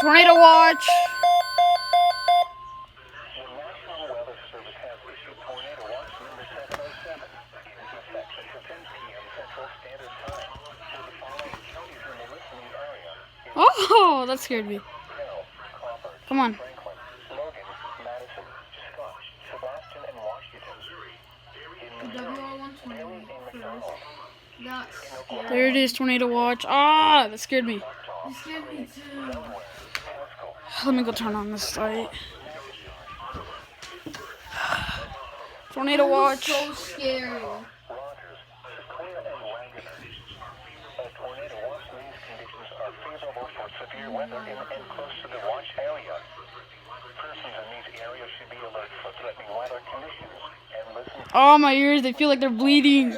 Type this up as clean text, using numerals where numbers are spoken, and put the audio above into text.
Tornado watch. Oh, that scared me. Come on. LOGAN, MADISON, SEBASTIan, and Washington. There it is, tornado watch. Ah, that scared me. You scared me too. Let me go turn on this light. Tornado watch. So scary. Tornado watch means conditions are favorable for severe weather in and close to the watch area. Persons in these areas should be alert for threatening weather conditions and listen. Oh, my ears, they feel like they're bleeding.